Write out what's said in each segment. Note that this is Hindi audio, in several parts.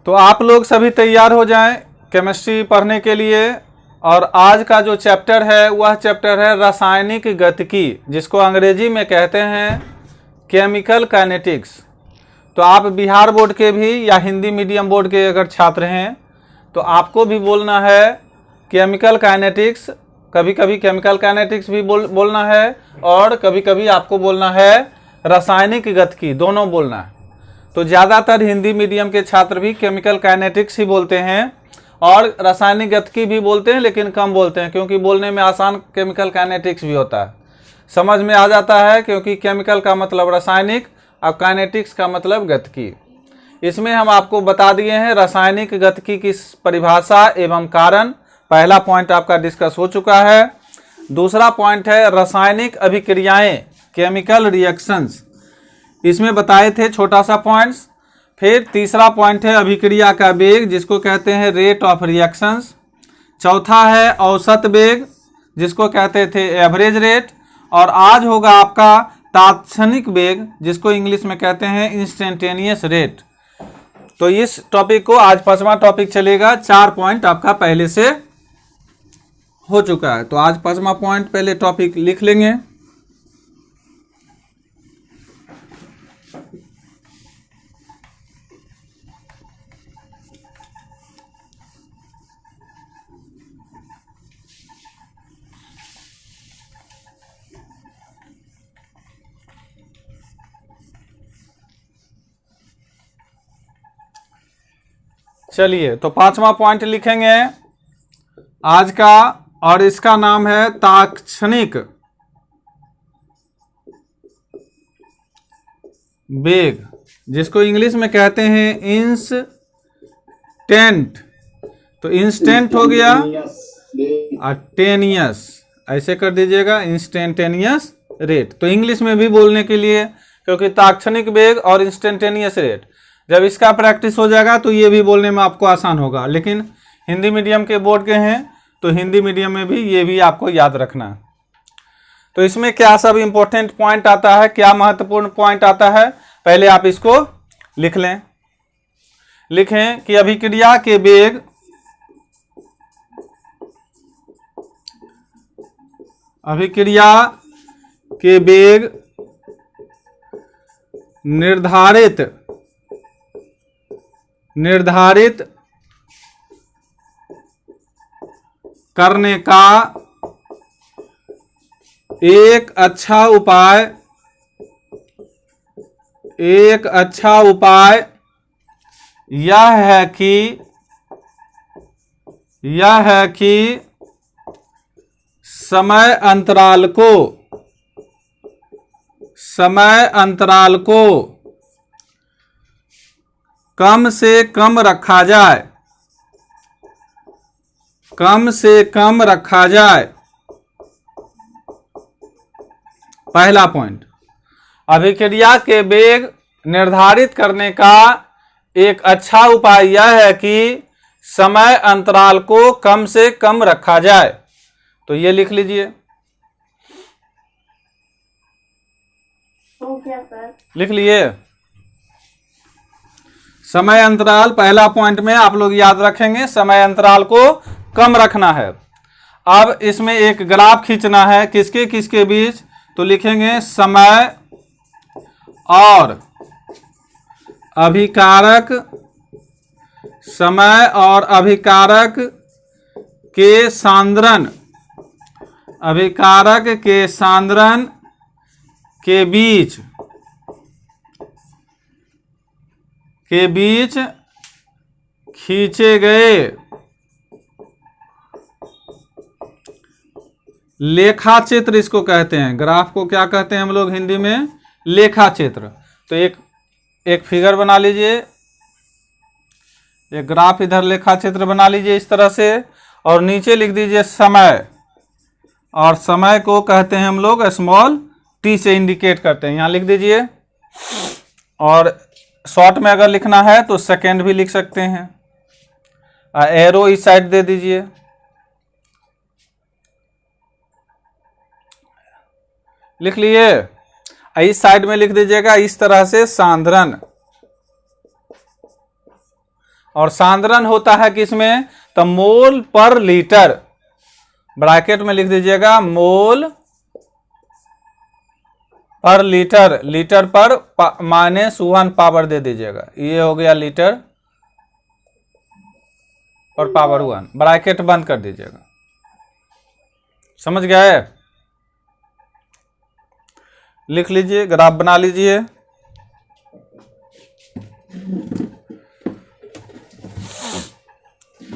तो आप लोग सभी तैयार हो जाएं केमिस्ट्री पढ़ने के लिए। और आज का जो चैप्टर है वह चैप्टर है रासायनिक गतिकी, जिसको अंग्रेजी में कहते हैं केमिकल काइनेटिक्स। तो आप बिहार बोर्ड के भी या हिंदी मीडियम बोर्ड के अगर छात्र हैं तो आपको भी बोलना है केमिकल काइनेटिक्स, कभी कभी केमिकल काइनेटिक्स भी बोलना है और कभी कभी आपको बोलना है रासायनिक गतिकी, दोनों बोलना है। तो ज़्यादातर हिंदी मीडियम के छात्र भी केमिकल काइनेटिक्स ही बोलते हैं और रासायनिक गतिकी भी बोलते हैं, लेकिन कम बोलते हैं क्योंकि बोलने में आसान केमिकल काइनेटिक्स भी होता है, समझ में आ जाता है, क्योंकि केमिकल का मतलब रासायनिक और काइनेटिक्स का मतलब गतिकी। इसमें हम आपको बता दिए हैं रासायनिक गतिकी की परिभाषा एवं कारण। पहला पॉइंट आपका डिस्कस हो चुका है। दूसरा पॉइंट है रासायनिक अभिक्रियाएं, केमिकल रिएक्शंस, इसमें बताए थे छोटा सा पॉइंट्स। फिर तीसरा पॉइंट है अभिक्रिया का वेग, जिसको कहते हैं रेट ऑफ रिएक्शंस। चौथा है औसत वेग, जिसको कहते थे एवरेज रेट। और आज होगा आपका तात्क्षणिक वेग, जिसको इंग्लिश में कहते हैं इंस्टेंटेनियस रेट। तो इस टॉपिक को आज 5वां टॉपिक चलेगा। 4 पॉइंट आपका पहले से हो चुका है, तो आज 5वां पॉइंट पहले टॉपिक लिख लेंगे। चलिए, तो 5वां पॉइंट लिखेंगे आज का, और इसका नाम है तात्क्षणिक वेग, जिसको इंग्लिश में कहते हैं इंस्टेंट। तो इंस्टेंट हो गया और टेनियस, ऐसे कर दीजिएगा, इंस्टेंटेनियस रेट। तो इंग्लिश में भी बोलने के लिए, क्योंकि तात्क्षणिक वेग और इंस्टेंटेनियस रेट, जब इसका प्रैक्टिस हो जाएगा तो ये भी बोलने में आपको आसान होगा। लेकिन हिंदी मीडियम के बोर्ड के हैं तो हिंदी मीडियम में भी ये भी आपको याद रखना है। तो इसमें क्या सब इंपॉर्टेंट पॉइंट आता है, क्या महत्वपूर्ण पॉइंट आता है, पहले आप इसको लिख लें। लिखें कि अभिक्रिया के वेग निर्धारित करने का एक अच्छा उपाय यह है कि समय अंतराल को कम से कम रखा जाए। पहला पॉइंट, अभिक्रिया के वेग निर्धारित करने का एक अच्छा उपाय यह है कि समय अंतराल को कम से कम रखा जाए। तो ये लिख लीजिए। हो गया सर। लिख लिए। समय अंतराल पहला पॉइंट में आप लोग याद रखेंगे, समय अंतराल को कम रखना है। अब इसमें एक ग्राफ खींचना है, किसके किसके बीच, तो लिखेंगे समय और अभिकारक के सांद्रण के बीच खींचे गए लेखा चित्र, इसको कहते हैं। ग्राफ को क्या कहते हैं हम लोग हिंदी में, लेखा चित्र। तो एक फिगर बना लीजिए, एक ग्राफ इधर लेखा चित्र बना लीजिए इस तरह से, और नीचे लिख दीजिए समय, और समय को कहते हैं हम लोग स्मॉल टी से इंडिकेट करते हैं, यहाँ लिख दीजिए। और शॉर्ट में अगर लिखना है तो सेकेंड भी लिख सकते हैं, एरो इस साइड दे दीजिए। लिख लिए। इस साइड में लिख दीजिएगा इस तरह से सांद्रण, और सांद्रण होता है किसमें, तो मोल पर लीटर, ब्रैकेट में लिख दीजिएगा मोल पर लीटर, लीटर पर -1 पावर दे दीजिएगा, ये हो गया लीटर और पावर 1, ब्रैकेट बंद कर दीजिएगा। समझ गए? लिख लीजिए, ग्राफ बना लीजिए।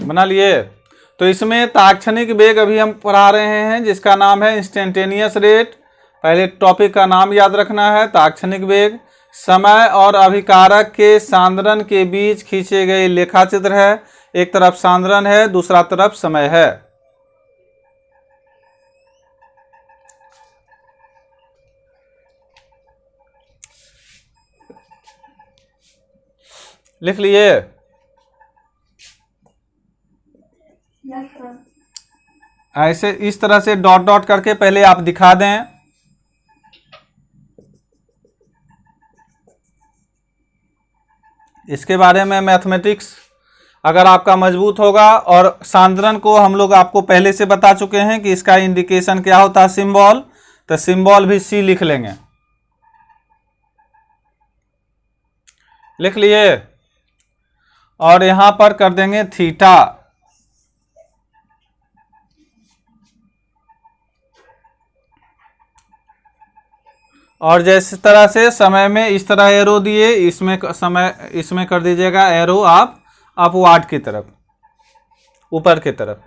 बना लिए? तो इसमें ताक्षणिक वेग अभी हम पढ़ा रहे हैं जिसका नाम है इंस्टेंटेनियस रेट। पहले टॉपिक का नाम याद रखना है, ताक्षणिक वेग समय और अभिकारक के सांद्रण के बीच खींचे गए लेखाचित्र है। एक तरफ सांद्रण है, दूसरा तरफ समय है। लिख लिए? ऐसे इस तरह से डॉट डॉट करके पहले आप दिखा दें। इसके बारे में मैथमेटिक्स अगर आपका मजबूत होगा, और सांद्रण को हम लोग आपको पहले से बता चुके हैं कि इसका इंडिकेशन क्या होता है, सिंबल, तो सिंबल भी सी लिख लेंगे। लिख लिए? और यहां पर कर देंगे थीटा। और जैसे तरह से समय में इस तरह एरो दिए, इसमें समय इसमें कर दीजिएगा एरो आप अपवार्ड की तरफ, ऊपर की तरफ।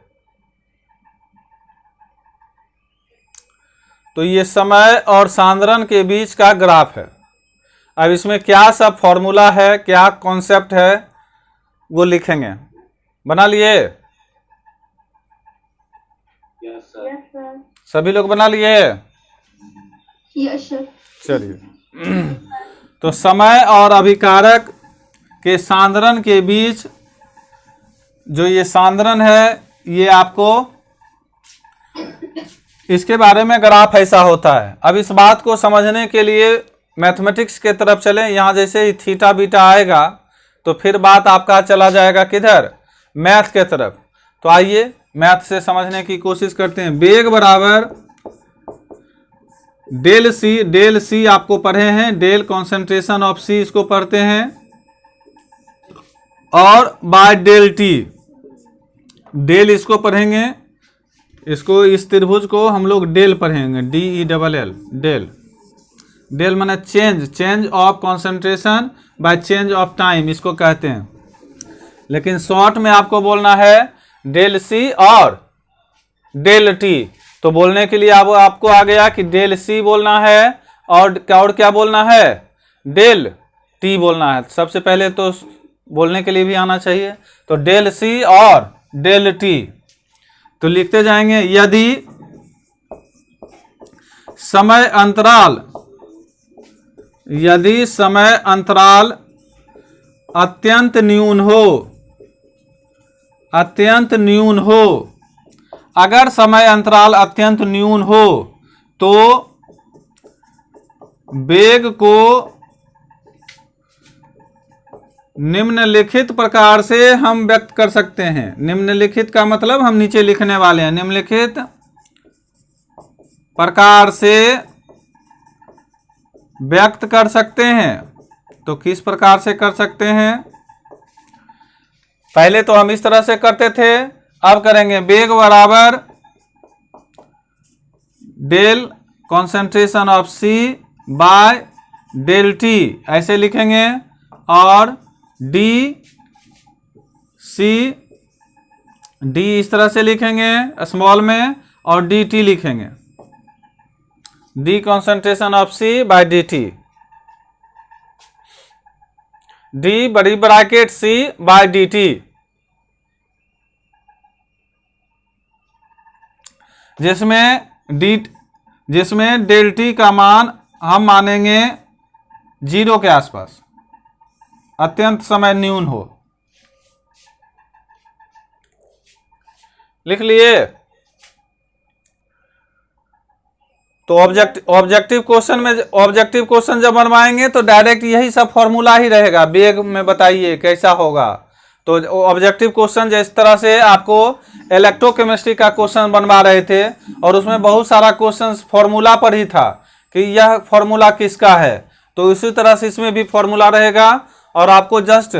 तो ये समय और सांद्रण के बीच का ग्राफ है। अब इसमें क्या सब फॉर्मूला है, क्या कॉन्सेप्ट है, वो लिखेंगे। बना लिए? Yes sir. सभी लोग बना लिए? Yes sir. चलिए, तो समय और अभिकारक के सांद्रण के बीच जो ये सांद्रण है, ये आपको इसके बारे में ग्राफ ऐसा होता है। अब इस बात को समझने के लिए मैथमेटिक्स के तरफ चलें। यहाँ जैसे ही थीटा बीटा आएगा तो फिर बात आपका चला जाएगा किधर, मैथ के तरफ। तो आइए मैथ से समझने की कोशिश करते हैं। वेग बराबर डेल सी आपको पढ़े हैं, डेल कॉन्सेंट्रेशन ऑफ सी इसको पढ़ते हैं, और बाय डेल टी, डेल इसको पढ़ेंगे, इसको इस त्रिभुज को हम लोग डेल पढ़ेंगे, DELL, डेल। डेल माने change of concentration by change of time इसको कहते हैं। लेकिन शॉर्ट में आपको बोलना है डेल सी और डेल टी। तो बोलने के लिए अब आपको आ गया कि डेल सी बोलना है और क्या बोलना है, डेल टी बोलना है। सबसे पहले तो बोलने के लिए भी आना चाहिए। तो डेल सी और डेल टी, तो लिखते जाएंगे। यदि समय अंतराल अत्यंत न्यून हो, अगर समय अंतराल अत्यंत न्यून हो तो वेग को निम्नलिखित प्रकार से हम व्यक्त कर सकते हैं। निम्नलिखित का मतलब हम नीचे लिखने वाले हैं। निम्नलिखित प्रकार से व्यक्त कर सकते हैं। तो किस प्रकार से कर सकते हैं? पहले तो हम इस तरह से करते थे, अब करेंगे वेग बराबर del concentration of C by del T, ऐसे लिखेंगे। और डी इस तरह से लिखेंगे स्मॉल में, और डी टी लिखेंगे, D concentration of C by D T, D बड़ी bracket C by D T, जिसमें डेल टी का मान हम मानेंगे 0 के आसपास, अत्यंत समय न्यून हो। लिख लिए? तो ऑब्जेक्टिव क्वेश्चन जब बनवाएंगे तो डायरेक्ट यही सब फॉर्मूला ही रहेगा। वेग में बताइए कैसा होगा, तो ऑब्जेक्टिव क्वेश्चन जिस तरह से आपको इलेक्ट्रोकेमिस्ट्री का क्वेश्चन बनवा रहे थे और उसमें बहुत सारा क्वेश्चन फॉर्मूला पर ही था कि यह फॉर्मूला किसका है, तो इसी तरह से इसमें भी फॉर्मूला रहेगा और आपको जस्ट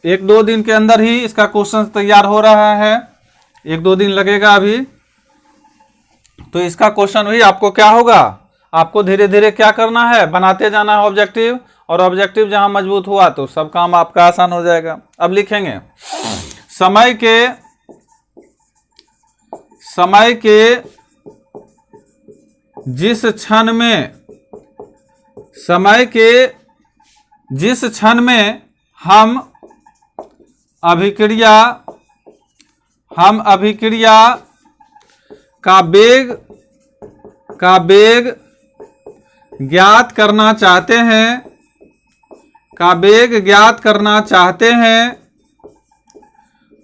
1-2 दिन के अंदर ही इसका क्वेश्चन तैयार हो रहा है, 1-2 दिन लगेगा अभी। तो इसका क्वेश्चन भी आपको क्या होगा, आपको धीरे धीरे क्या करना है, बनाते जाना है ऑब्जेक्टिव, और ऑब्जेक्टिव जहां मजबूत हुआ तो सब काम आपका आसान हो जाएगा। अब लिखेंगे समय के जिस क्षण में हम अभिक्रिया का वेग ज्ञात करना चाहते हैं,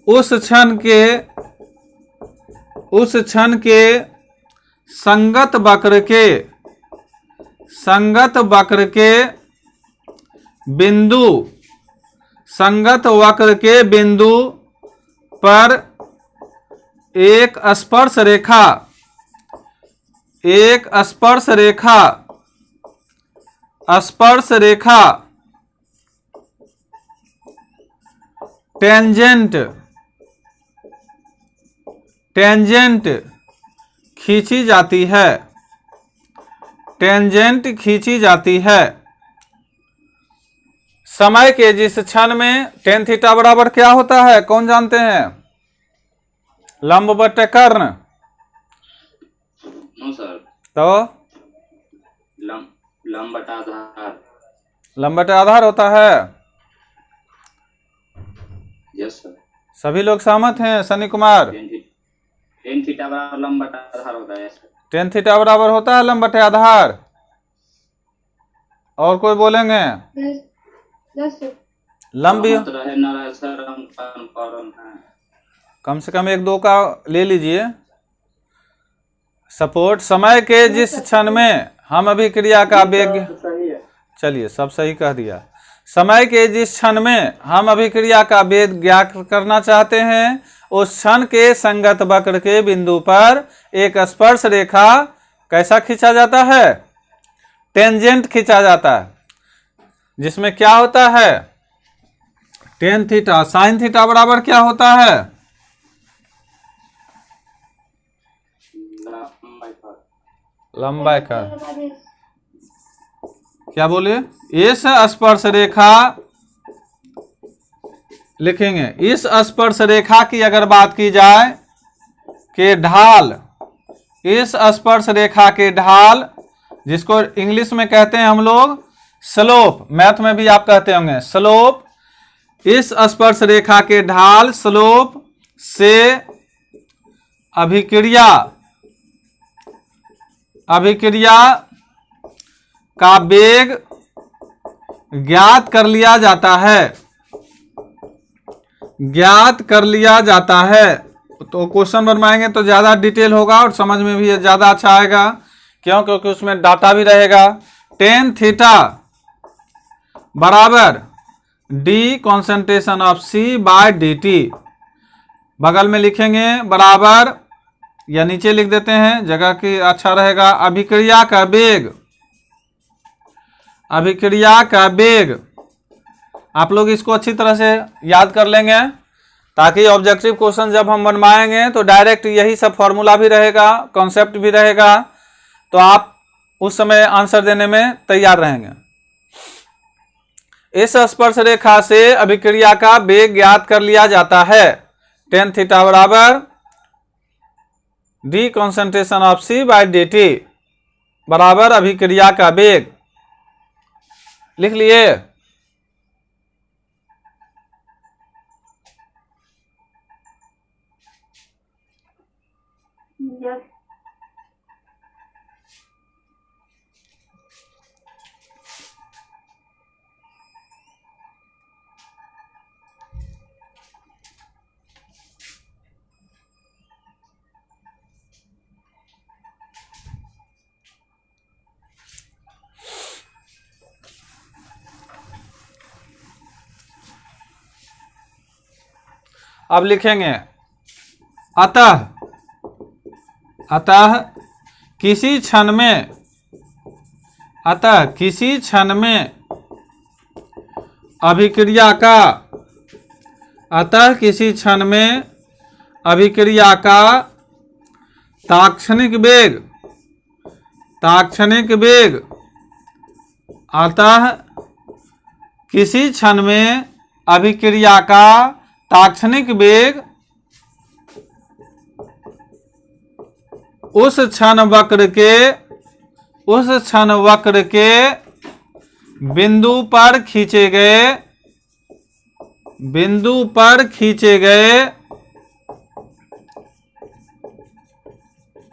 उस क्षण के संगत वक्र के बिंदु पर एक स्पर्श रेखा टेंजेंट खींची जाती है। समय के जिस क्षण में टेन थीटा बराबर क्या होता है, कौन जानते हैं? लंब बटे कर्ण। नो सर, तो लंब बटा आधार। लंब बटे आधार होता है। Yes sir. सभी लोग सहमत हैं? सनी कुमार, टेन थीटा बराबर लंब बटा आधार होता है सर। टेन थीटा बराबर होता है लंब बटे आधार। और कोई बोलेंगे? लंब भी रहे न रहे सर, हम कन्फर्म हैं। कम से कम 1-2 का ले लीजिए सपोर्ट। समय के जिस क्षण में हम अभिक्रिया का वेग, चलिए सब सही कह दिया। समय के जिस क्षण में हम अभिक्रिया का वेग ज्ञात करना चाहते हैं, उस क्षण के संगत वक्र के बिंदु पर एक स्पर्श रेखा कैसा खींचा जाता है? टेंजेंट खींचा जाता है, जिसमें क्या होता है? Tan theta. साइन थीटा बराबर क्या होता है? लंबाई का। क्या बोले? इस स्पर्श रेखा लिखेंगे। इस स्पर्श रेखा की अगर बात की जाए के ढाल, इस स्पर्श रेखा के ढाल, जिसको इंग्लिश में कहते हैं हम लोग स्लोप, मैथ में भी आप कहते होंगे स्लोप, इस स्पर्श रेखा के ढाल स्लोप से अभिक्रिया का वेग ज्ञात कर लिया जाता है। तो क्वेश्चन बनवाएंगे तो ज्यादा डिटेल होगा और समझ में भी ज्यादा अच्छा आएगा। क्यों? क्योंकि उसमें डाटा भी रहेगा। टेन थीटा बराबर D concentration of C by D T. बगल में लिखेंगे बराबर, या नीचे लिख देते हैं, जगह की अच्छा रहेगा। अभिक्रिया का वेग आप लोग इसको अच्छी तरह से याद कर लेंगे, ताकि ऑब्जेक्टिव क्वेश्चन जब हम बनवाएंगे तो डायरेक्ट यही सब फॉर्मूला भी रहेगा, कॉन्सेप्ट भी रहेगा, तो आप उस समय आंसर देने में तैयार रहेंगे। इस स्पर्श रेखा से अभिक्रिया का वेग ज्ञात कर लिया जाता है। टेन थीटा बराबर D concentration of C by D T बराबर अभिक्रिया का वेग। लिख लिए? Yes. अब लिखेंगे अतः, अतः किसी क्षण में, अतः किसी क्षण में अभिक्रिया का, अतः किसी क्षण में अभिक्रिया का तात्क्षणिक वेग, तात्क्षणिक वेग, अतः किसी क्षण में अभिक्रिया का तात्क्षणिक वेग उस क्षण वक्र के, उस क्षण वक्र के बिंदु पर खींचे गए, बिंदु पर खींचे गए,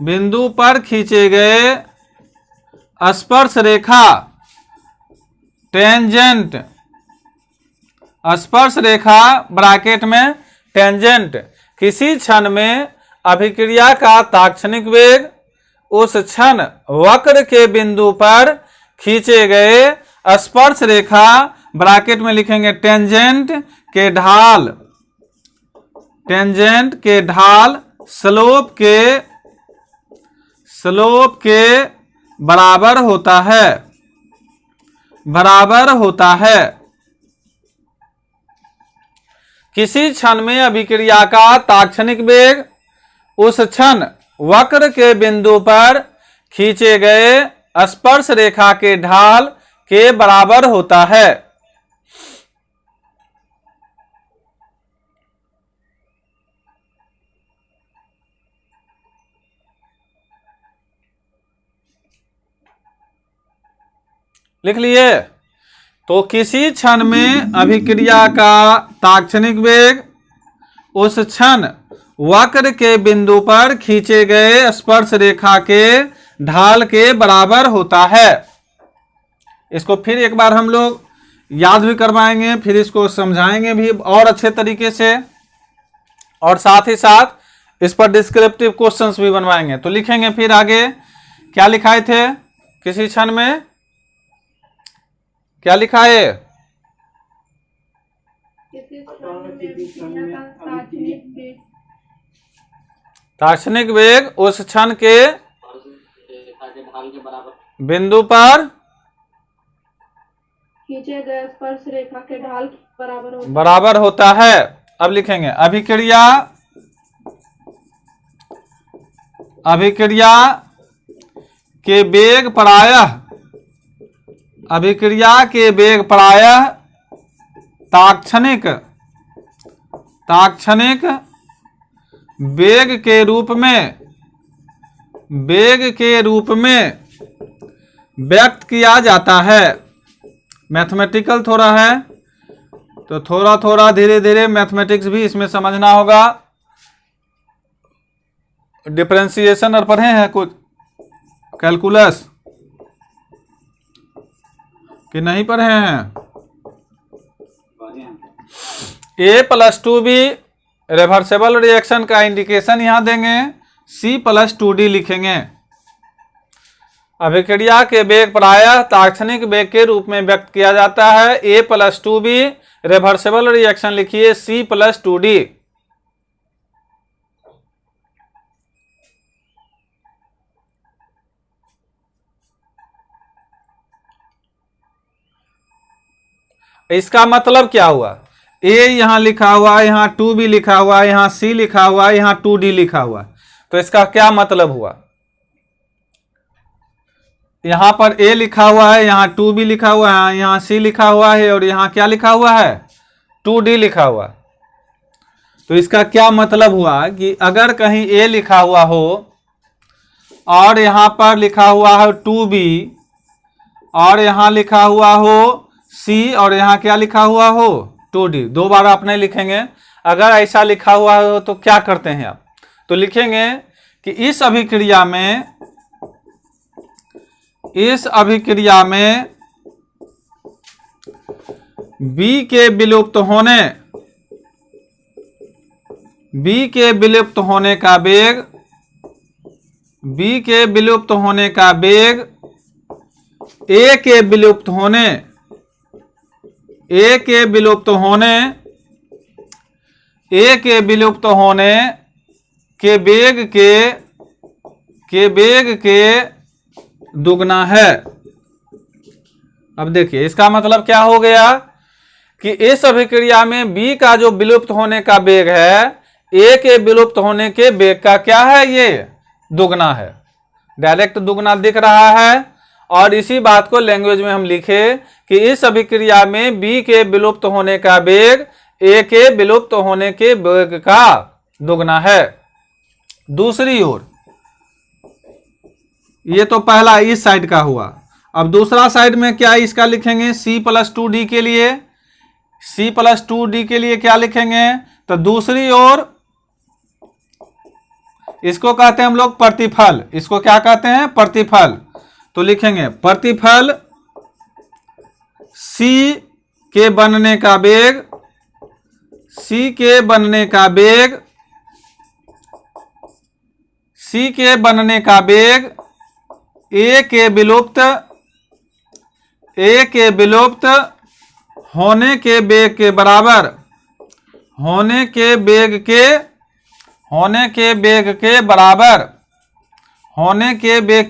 बिंदु पर खींचे गए स्पर्श रेखा, टेंजेंट, स्पर्श रेखा ब्रैकेट में टेंजेंट, किसी क्षण में अभिक्रिया का तात्क्षणिक वेग उस क्षण वक्र के बिंदु पर खींचे गए स्पर्श रेखा ब्रैकेट में लिखेंगे टेंजेंट के ढाल, टेंजेंट के ढाल स्लोप के, स्लोप के बराबर होता है, बराबर होता है। किसी क्षण में अभिक्रिया का तात्क्षणिक वेग उस क्षण वक्र के बिंदु पर खींचे गए स्पर्श रेखा के ढाल के बराबर होता है। लिख लिए? तो किसी क्षण में अभिक्रिया का तात्क्षणिक वेग उस क्षण वक्र के बिंदु पर खींचे गए स्पर्श रेखा के ढाल के बराबर होता है। इसको फिर एक बार हम लोग याद भी करवाएंगे, फिर इसको समझाएंगे भी और अच्छे तरीके से, और साथ ही साथ इस पर डिस्क्रिप्टिव क्वेश्चंस भी बनवाएंगे। तो लिखेंगे फिर आगे क्या लिखाए थे, किसी क्षण में क्या लिखा है? तात्क्षणिक वेग उस क्षण के बिंदु पर खींचे गए स्पर्श रेखा के ढाल बराबर होता है। अब लिखेंगे अभिक्रिया, अभिक्रिया के वेग प्रायः, अभिक्रिया के वेग प्रायः तात्क्षणिक, तात्क्षणिक वेग के रूप में, वेग के रूप में व्यक्त किया जाता है। मैथमेटिकल थोड़ा है तो थोड़ा थोड़ा धीरे धीरे मैथमेटिक्स भी इसमें समझना होगा। डिफरेंशिएशन और पढ़े हैं कुछ कैलकुलस कि नहीं पढ़े हैं? a+2b रिवर्सेबल रिएक्शन का इंडिकेशन यहां देंगे, c+2d लिखेंगे। अभिक्रिया के वेग प्रायः तात्क्षणिक वेग के रूप में व्यक्त किया जाता है। a+2b रिवर्सेबल रिएक्शन लिखिए c+2d। इसका मतलब क्या हुआ? a यहां लिखा हुआ, यहां 2b लिखा हुआ, यहां c लिखा हुआ, यहां 2d लिखा हुआ, तो इसका क्या मतलब हुआ? यहां पर a लिखा हुआ है, यहां 2b लिखा हुआ है, यहां c लिखा हुआ है, और यहां क्या लिखा हुआ है? 2d लिखा हुआ। तो इसका क्या मतलब हुआ कि अगर कहीं a लिखा हुआ हो और यहां पर लिखा हुआ है 2b और यहां लिखा हुआ हो c और यहां क्या लिखा हुआ हो? 2d, दो बार आप नहीं लिखेंगे। अगर ऐसा लिखा हुआ हो तो क्या करते हैं आप? तो लिखेंगे कि इस अभिक्रिया में, इस अभिक्रिया में b के विलुप्त होने, b के विलुप्त होने का वेग, b के विलुप्त होने का वेग a के विलुप्त होने, a के विलुप्त होने ए के विलुप्त होने के वेग के दुगना है। अब देखिए इसका मतलब क्या हो गया कि इस अभिक्रिया में बी का जो विलुप्त होने का वेग है ए के विलुप्त होने के वेग का क्या है, ये दुगना है। डायरेक्ट दुगना दिख रहा है। और इसी बात को लैंग्वेज में हम लिखे कि इस अभिक्रिया में बी के विलुप्त होने का वेग ए के विलुप्त होने के वेग का दुगना है। दूसरी ओर ये तो पहला इस साइड का हुआ। अब दूसरा साइड में क्या इसका लिखेंगे, C+2D के लिए, C+2D के लिए क्या लिखेंगे, तो दूसरी ओर इसको कहते हैं हम लोग प्रतिफल। इसको क्या कहते हैं, प्रतिफल। तो लिखेंगे प्रतिफल C के बनने का वेग, C के बनने का वेग, C के बनने का वेग ए के विलुप्त होने के वेग के बराबर, होने के वेग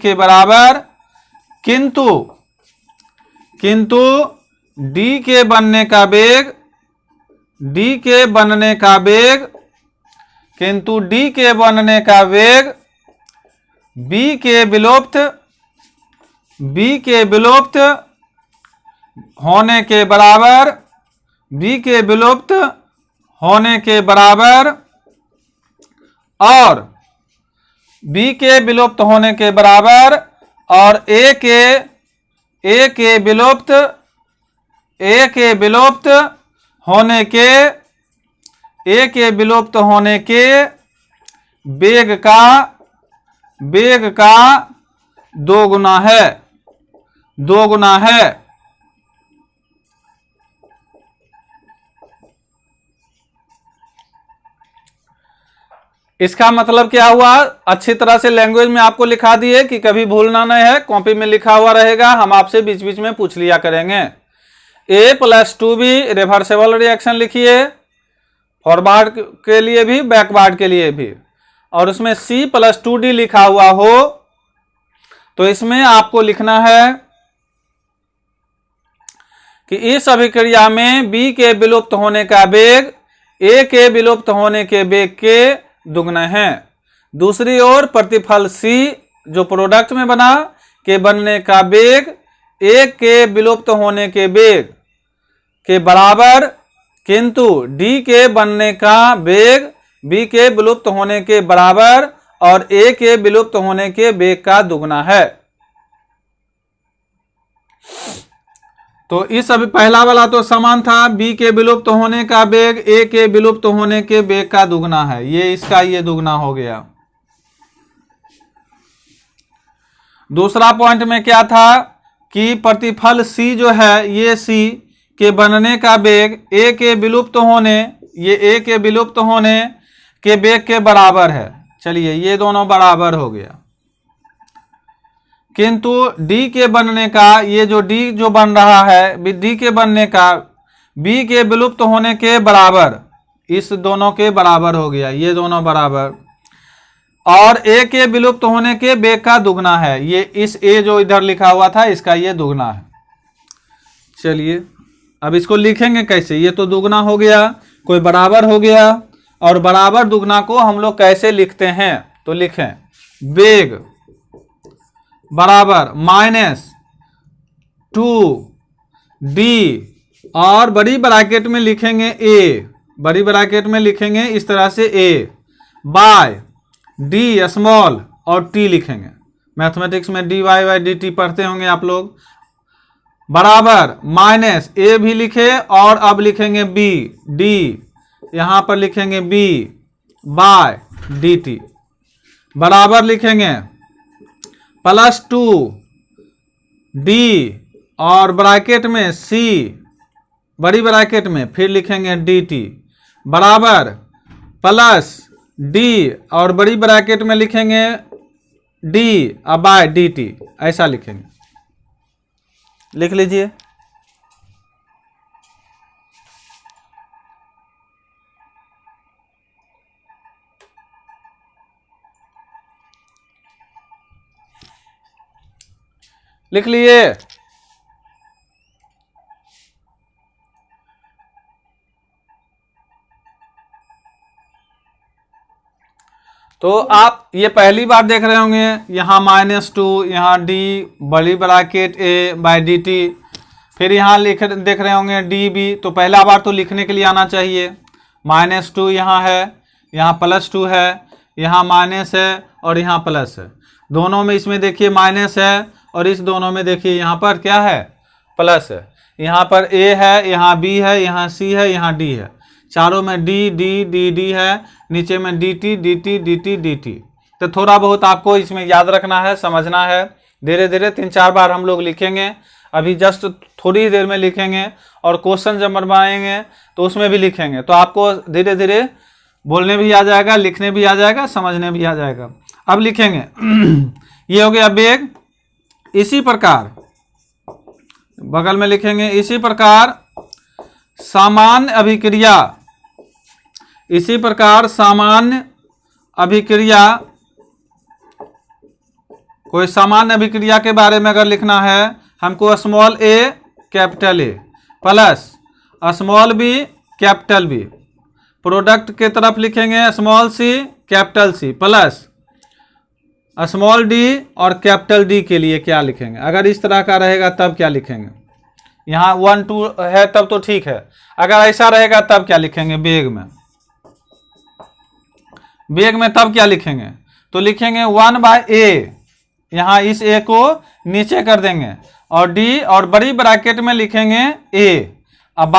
के बराबर, किंतु D के बनने का वेग, किंतु D के बनने का वेग B के विलुप्त होने के बराबर, B के विलुप्त होने के बराबर, और B के विलुप्त होने के बराबर, और A के विलुप्त होने के वेग का दो गुना है। इसका मतलब क्या हुआ, अच्छी तरह से लैंग्वेज में आपको लिखा दिए कि कभी भूलना नहीं है, कॉपी में लिखा हुआ रहेगा, हम आपसे बीच बीच में पूछ लिया करेंगे। A+2B रिवर्सेबल रिएक्शन लिखिए, फॉरवर्ड के लिए भी बैकवर्ड के लिए भी, और उसमें C+2D लिखा हुआ हो तो इसमें आपको लिखना है कि इस अभिक्रिया में B के विलुप्त होने का वेग A के विलुप्त होने के वेग के दुगना है। दूसरी ओर प्रतिफल C जो प्रोडक्ट में बना के बनने का वेग A के विलुप्त होने के वेग के बराबर, किंतु D के बनने का वेग B के विलुप्त होने के बराबर और A के विलुप्त होने के वेग का दुगना है। तो इस अभी पहला वाला तो समान था, B के विलुप्त होने का वेग A के विलुप्त होने के वेग का दुगना है, ये इसका ये दुगना हो गया। दूसरा पॉइंट में क्या था कि प्रतिफल C जो है ये C के बनने का वेग A के विलुप्त होने, ये A के विलुप्त होने के वेग के बराबर है। चलिए ये दोनों बराबर हो गया, किंतु D के बनने का, ये जो D जो बन रहा है D के बनने का B के विलुप्त होने के बराबर, इस दोनों के बराबर हो गया, ये दोनों बराबर, और A के विलुप्त होने के वेग का दुगना है। ये इस A जो इधर लिखा हुआ था इसका ये दुगना है। चलिए अब इसको लिखेंगे कैसे, ये तो दुगना हो गया, कोई बराबर हो गया, और बराबर दुगना को हम लोग कैसे लिखते हैं, तो लिखें वेग बराबर -2D और बड़ी ब्रैकेट में लिखेंगे A, बड़ी ब्रैकेट में लिखेंगे इस तरह से A बाय D स्मॉल और T लिखेंगे। मैथमेटिक्स में dy/dt पढ़ते होंगे आप लोग। बराबर माइनस A भी लिखे और अब लिखेंगे B, D यहां पर लिखेंगे B बाय dt, बराबर लिखेंगे +2D और ब्रैकेट में C बड़ी ब्रैकेट में फिर लिखेंगे dt बराबर +D और बड़ी ब्रैकेट में लिखेंगे D बाय dt, ऐसा लिखेंगे। लिख लीजिए। लिख लिए? तो आप ये पहली बार देख रहे होंगे, यहाँ -2, यहाँ d बड़ी bracket a by D T, फिर यहाँ देख रहे होंगे डी बी। तो पहला बार तो लिखने के लिए आना चाहिए। -2 यहाँ है, यहाँ +2 है, यहाँ माइनस है और यहाँ प्लस है। दोनों में इसमें देखिए माइनस है और इस दोनों में देखिए यहाँ पर क्या है, प्लस है। यहाँ पर a है, यहाँ b है, यहाँ c है, यहाँ d है। चारों में d d d d है, नीचे में dt dt dt dt। तो थोड़ा बहुत आपको इसमें याद रखना है, समझना है। धीरे धीरे 3-4 बार हम लोग लिखेंगे। अभी जस्ट थोड़ी ही देर में लिखेंगे और क्वेश्चन जब बनवाएंगे तो उसमें भी लिखेंगे। तो आपको धीरे धीरे बोलने भी आ जाएगा, लिखने भी आ जाएगा, समझने भी आ जाएगा। अब लिखेंगे ये हो गया वेग। इसी प्रकार बगल में लिखेंगे, इसी प्रकार सामान्य अभिक्रिया, इसी प्रकार सामान्य अभिक्रिया, कोई सामान्य अभिक्रिया के बारे में अगर लिखना है हमको small a capital A plus small b capital B, product के तरफ लिखेंगे small c capital C plus small d और कैपिटल D के लिए क्या लिखेंगे। अगर इस तरह का रहेगा तब क्या लिखेंगे, यहाँ 1 2 है तब तो ठीक है। अगर ऐसा रहेगा तब क्या लिखेंगे, वेग में, वेग में तब क्या लिखेंगे, तो लिखेंगे 1/a, यहाँ इस a को नीचे कर देंगे और d और बड़ी ब्रैकेट में लिखेंगे a। अब